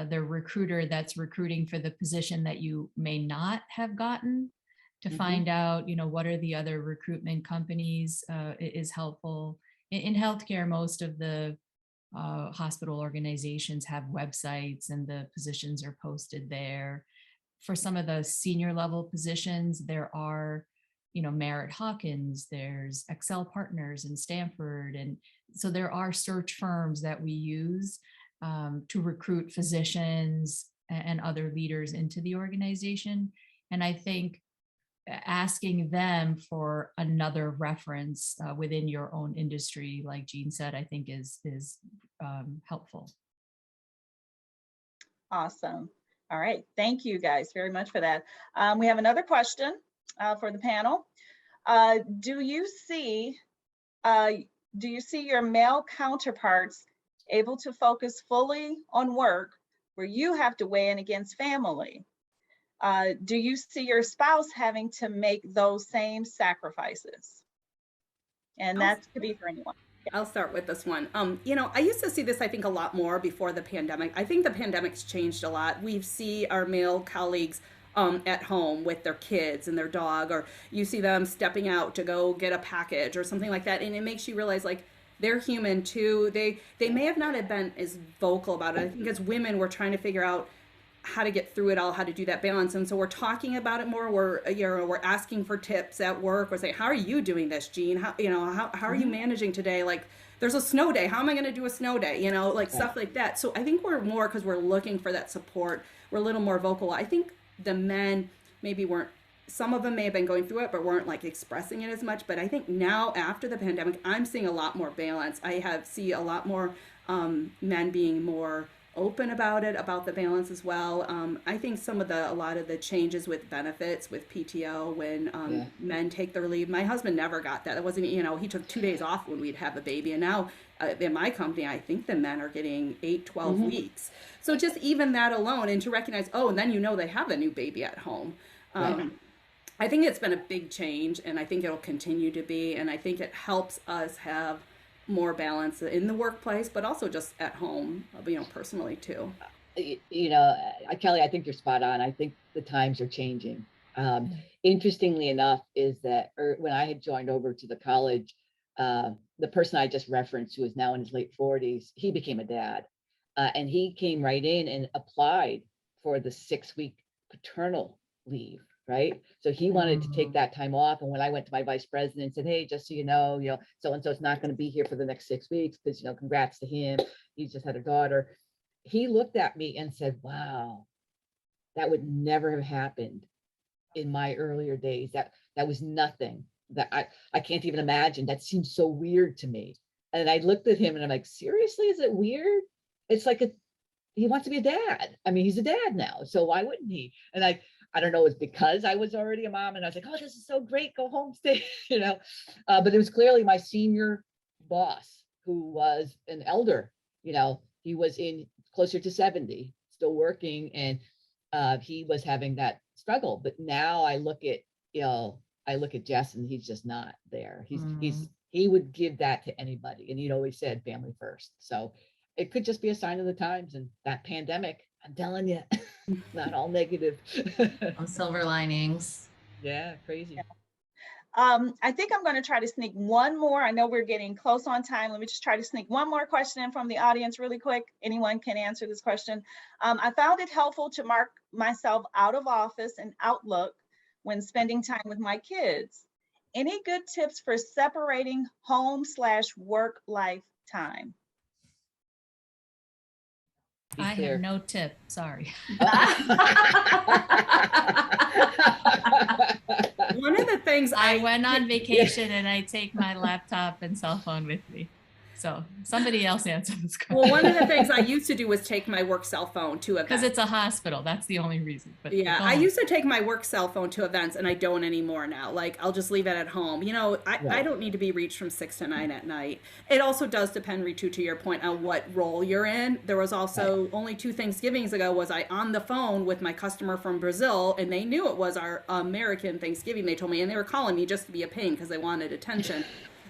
the recruiter that's recruiting for the position that you may not have gotten to find out, what are the other recruitment companies is helpful. In healthcare, most of the hospital organizations have websites and the positions are posted there. For some of the senior level positions, there are, Merritt Hawkins, there's Excel Partners in Stanford. And so there are search firms that we use to recruit physicians and other leaders into the organization. And I think asking them for another reference within your own industry, like Jean said, I think is helpful. Awesome. All right. Thank you guys very much for that. We have another question for the panel. Do you see your male counterparts able to focus fully on work where you have to weigh in against family? Do you see your spouse having to make those same sacrifices? And that could be for anyone. I'll start with this one. I used to see this, I think, a lot more before the pandemic. I think the pandemic's changed a lot. We see our male colleagues at home with their kids and their dog, or you see them stepping out to go get a package or something like that. And it makes you realize, like, they're human too. They may have not have been as vocal about it. I think as women, we're trying to figure out how to get through it all, how to do that balance. And so we're talking about it more. We're asking for tips at work. We're saying, how are you doing this, Jean? How are you managing today? Like, there's a snow day. How am I going to do a snow day? Stuff like that. So I think we're more, because we're looking for that support, we're a little more vocal. I think the men maybe weren't, some of them may have been going through it, but weren't like expressing it as much. But I think now after the pandemic, I'm seeing a lot more balance. I see a lot more men being more open about it, about the balance as well. I think a lot of the changes with benefits, with PTO, when men take their leave, my husband never got that. It wasn't, he took 2 days off when we'd have a baby. And now in my company, I think the men are getting 8, 12 weeks. So just even that alone, and to recognize, and then they have a new baby at home. I think it's been a big change, and I think it'll continue to be. And I think it helps us have more balance in the workplace, but also just at home, personally too. Kelly, I think you're spot on. I think the times are changing. Interestingly enough, is that when I had joined over to the college, the person I just referenced, who is now in his late 40s, he became a dad, and he came right in and applied for the 6-week paternal leave. Right. So he wanted to take that time off. And when I went to my vice president and said, hey, just so you know, so-and-so is not going to be here for the next 6 weeks because, congrats to him. He just had a daughter. He looked at me and said, wow, that would never have happened in my earlier days. That was nothing. That I can't even imagine. That seems so weird to me. And I looked at him and I'm like, seriously, is it weird? It's like he wants to be a dad. I mean, he's a dad now. So why wouldn't he? And I don't know, it's because I was already a mom and I was like, oh, this is so great, go home, stay, but it was clearly my senior boss, who was an elder, he was in closer to 70, still working, and he was having that struggle. But now I look at Jess, and he's just not there. He would give that to anybody, and he'd always said family first. So it could just be a sign of the times, and that pandemic, I'm telling you, not all negative. Silver linings. Yeah, crazy. I think I'm going to try to sneak one more. I know we're getting close on time. Let me just try to sneak one more question in from the audience really quick. Anyone can answer this question. I found it helpful to mark myself out of office in Outlook when spending time with my kids. Any good tips for separating home/work life time? Be I clear. have no tip, sorry. One of the things I went on vacation and I take my laptop and cell phone with me. So somebody else answer this question. Well, one of the things I used to do was take my work cell phone to events. Because it's a hospital, that's the only reason. But yeah, go I on. used to take my work cell phone to events, and I don't anymore now. Like, I'll just leave it at home. You know, I Right. don't need to be reached from 6 to 9 at night. It also does depend, Ritu, to your point, on what role you're in. There was also only 2 Thanksgivings ago was I on the phone with my customer from Brazil, and they knew it was our American Thanksgiving. They told me, and they were calling me just to be a pain because they wanted attention.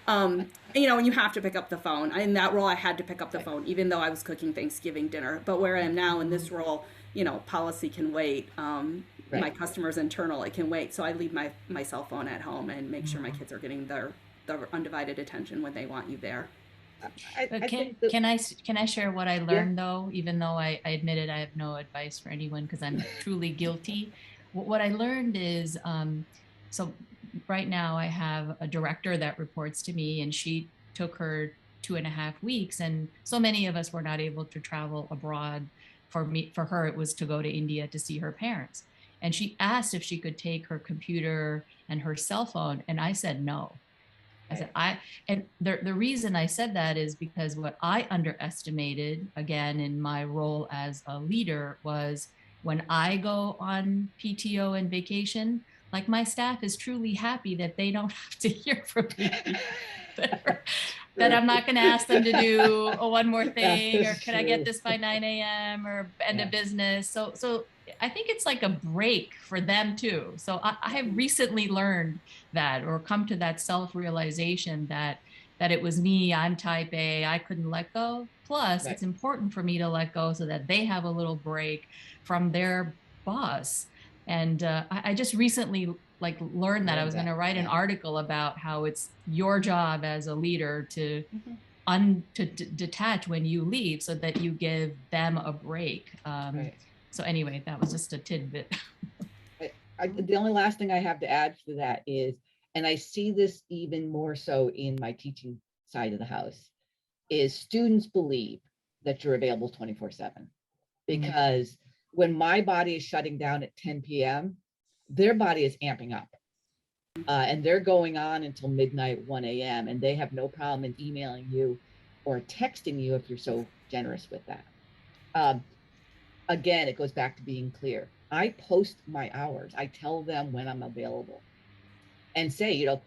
You know, and you have to pick up the phone. In that role, I had to pick up the phone, even though I was cooking Thanksgiving dinner. But where I am now in this role, you know, policy can wait. My customer's internal, it can wait. So I leave my cell phone at home and make sure my kids are getting their undivided attention when they want you there. But can I share what I learned though, even though I admitted I have no advice for anyone because I'm truly guilty. What I learned is, so right now I have a director that reports to me, and she took her 2.5 weeks, and so many of us were not able to travel abroad. For her, it was to go to India to see her parents. And she asked if she could take her computer and her cell phone, and I said no. I said, and the reason I said that is because what I underestimated, again, in my role as a leader, was when I go on PTO and vacation, like my staff is truly happy that they don't have to hear from me. That I'm not going to ask them to do one more thing, or can I get this by 9 a.m. or end of business. So I think it's like a break for them too. So I have recently learned that, or come to that self-realization that it was me, I'm type A, I couldn't let go. Plus it's important for me to let go so that they have a little break from their boss. And I just recently learned that I was going to write an article about how it's your job as a leader to detach when you leave so that you give them a break. So anyway, that was just a tidbit. The only last thing I have to add to that is, and I see this even more so in my teaching side of the house, is students believe that you're available 24/7. Because when my body is shutting down at 10 p.m., their body is amping up. And they're going on until midnight, 1 a.m. And they have no problem in emailing you or texting you if you're so generous with that. Again, it goes back to being clear. I post my hours. I tell them when I'm available and say, you know,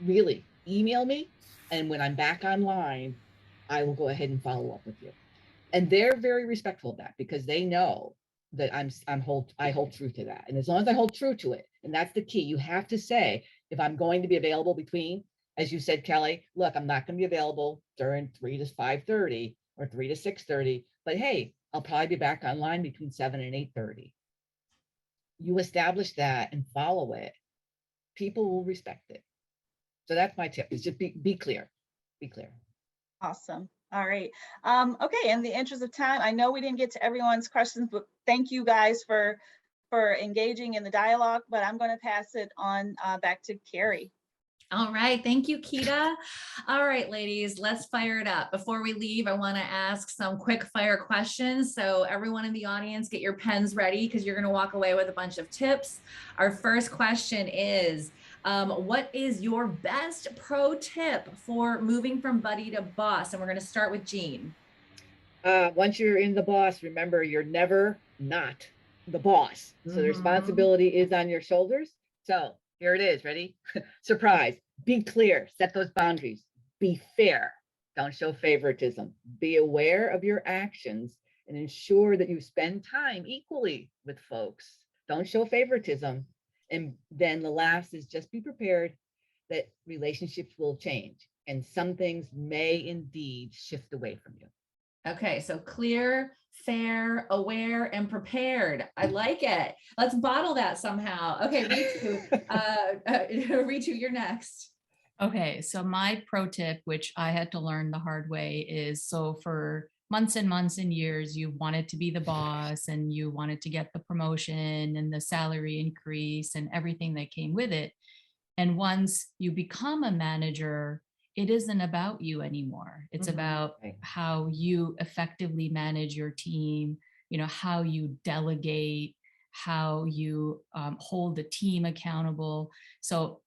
really email me. And when I'm back online, I will go ahead and follow up with you. And they're very respectful of that because they know that I hold true to that. And as long as I hold true to it, and that's the key, you have to say, if I'm going to be available between, as you said, Kelly, look, I'm not going to be available during 3 to 5:30 or 3 to 6:30, but hey, I'll probably be back online between 7 and 8:30. You establish that and follow it, people will respect it. So that's my tip, is just be clear. Be clear. Awesome. All right. Okay. In the interest of time, I know we didn't get to everyone's questions, but thank you guys for engaging in the dialogue, but I'm going to pass it on back to Carrie. All right. Thank you, Keita. All right, ladies, let's fire it up. Before we leave, I want to ask some quick fire questions. So everyone in the audience, get your pens ready because you're going to walk away with a bunch of tips. Our first question is, what is your best pro tip for moving from buddy to boss? And we're going to start with Jean. Once you're in the boss, remember, you're never not the boss. So the responsibility is on your shoulders. So here it is. Ready? Surprise. Be clear. Set those boundaries. Be fair. Don't show favoritism. Be aware of your actions and ensure that you spend time equally with folks. Don't show favoritism. And then the last is just be prepared that relationships will change and some things may indeed shift away from you. Okay, so clear, fair, aware, and prepared. I like it. Let's bottle that somehow. Okay, Ritu, you're next. Okay, so my pro tip, which I had to learn the hard way, is so for months and months and years, you wanted to be the boss and you wanted to get the promotion and the salary increase and everything that came with it. And once you become a manager, it isn't about you anymore. It's about how you effectively manage your team, how you delegate, how you hold the team accountable. So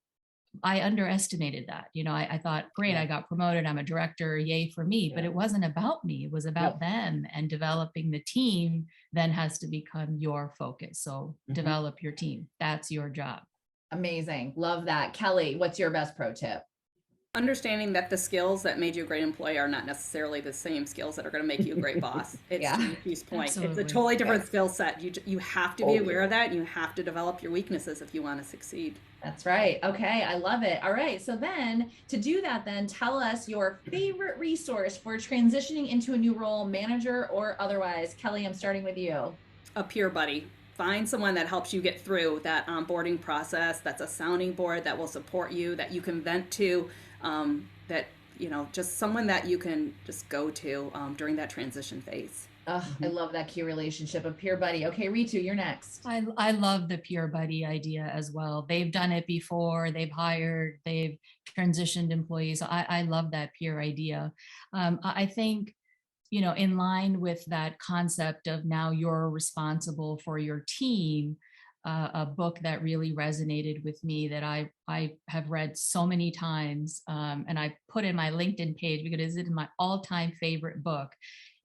I underestimated that. I thought, great, I got promoted, I'm a director, yay for me. But it wasn't about me, it was about them, and developing the team then has to become your focus. So develop your team. That's your job. Amazing. Love that. Kelly, what's your best pro tip? Understanding that the skills that made you a great employee are not necessarily the same skills that are going to make you a great boss. It's to Hugh's point. Absolutely. It's a totally different skill set. You have to be aware of that. And you have to develop your weaknesses if you want to succeed. That's right. Okay. I love it. All right. So then to do that, then tell us your favorite resource for transitioning into a new role, manager or otherwise. Kelly, I'm starting with you. A peer buddy. Find someone that helps you get through that onboarding process. That's a sounding board that will support you, that you can vent to, that, just someone that you can just go to during that transition phase. Oh, I love that key relationship, a peer buddy. Okay, Ritu, you're next. I love the peer buddy idea as well. They've done it before. They've hired, they've transitioned employees. I love that peer idea. I think, in line with that concept of now you're responsible for your team, a book that really resonated with me that I have read so many times, and I put in my LinkedIn page because it's my all-time favorite book.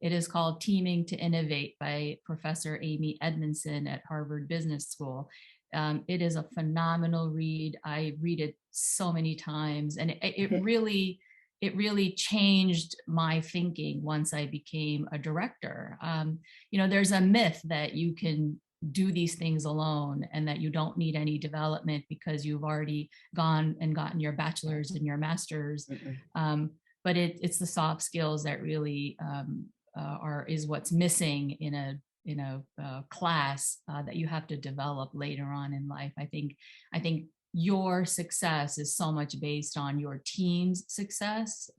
It is called Teaming to Innovate by Professor Amy Edmondson at Harvard Business School. It is a phenomenal read. I read it so many times, and it really changed my thinking once I became a director. There's a myth that you can do these things alone and that you don't need any development because you've already gone and gotten your bachelor's and your master's. But it's the soft skills that really is what's missing in a class that you have to develop later on in life. I think your success is so much based on your team's success.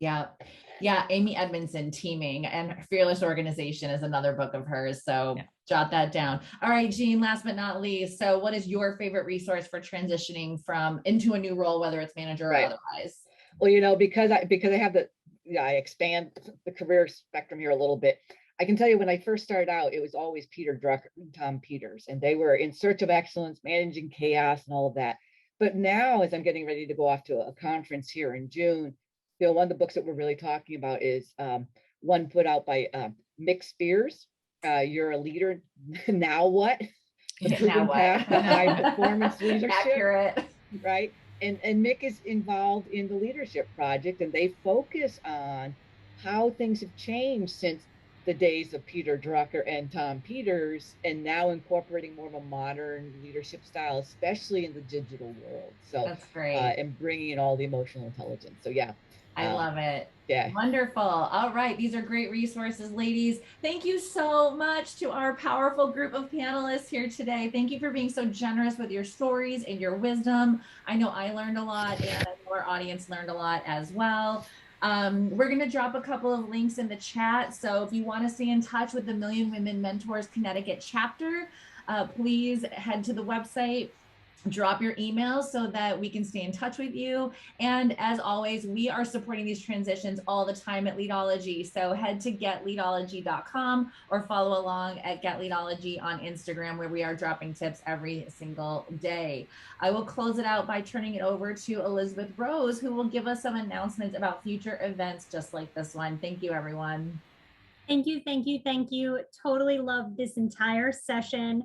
Yeah. Amy Edmondson, Teaming, and Fearless Organization is another book of hers. So jot that down. All right, Jean, last but not least. So what is your favorite resource for transitioning into a new role, whether it's manager or otherwise? Well, because I have I expand the career spectrum here a little bit. I can tell you when I first started out, it was always Peter Drucker and Tom Peters, and they were in search of excellence, managing chaos and all of that. But now, as I'm getting ready to go off to a conference here in June, one of the books that we're really talking about is one put out by Mick Spears. You're a leader. Now what? The proven path to high performance leadership. Accurate. Right. And Mick is involved in the leadership project, and they focus on how things have changed since the days of Peter Drucker and Tom Peters, and now incorporating more of a modern leadership style, especially in the digital world. So that's great. And bringing in all the emotional intelligence. So I love it. Yeah. Wonderful. All right. These are great resources, ladies. Thank you so much to our powerful group of panelists here today. Thank you for being so generous with your stories and your wisdom. I know I learned a lot, and I know our audience learned a lot as well. We're going to drop a couple of links in the chat. So if you want to stay in touch with the Million Women Mentors Connecticut chapter, please head to the website, drop your emails so that we can stay in touch with you. And as always, we are supporting these transitions all the time at Leadology. So head to getleadology.com or follow along at getleadology on Instagram, where we are dropping tips every single day. I will close it out by turning it over to Elizabeth Rose, who will give us some announcements about future events just like this one. Thank you, everyone. Thank you, thank you, thank you. Totally loved this entire session.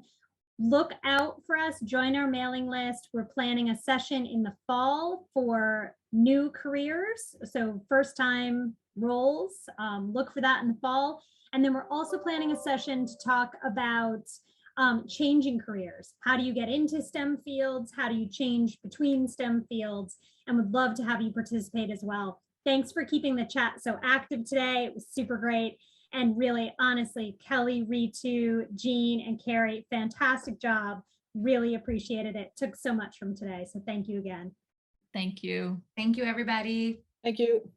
Look out for us, join our mailing list. We're planning a session in the fall for new careers, so first time roles. Look for that in the fall. And then we're also planning a session to talk about changing careers. How do you get into STEM fields? How do you change between STEM fields? And would love to have you participate as well. Thanks for keeping the chat so active today. It was super great. And really, honestly, Kelly, Ritu, Jean, and Carrie, fantastic job. Really appreciated it. Took so much from today. So thank you again. Thank you. Thank you, everybody. Thank you.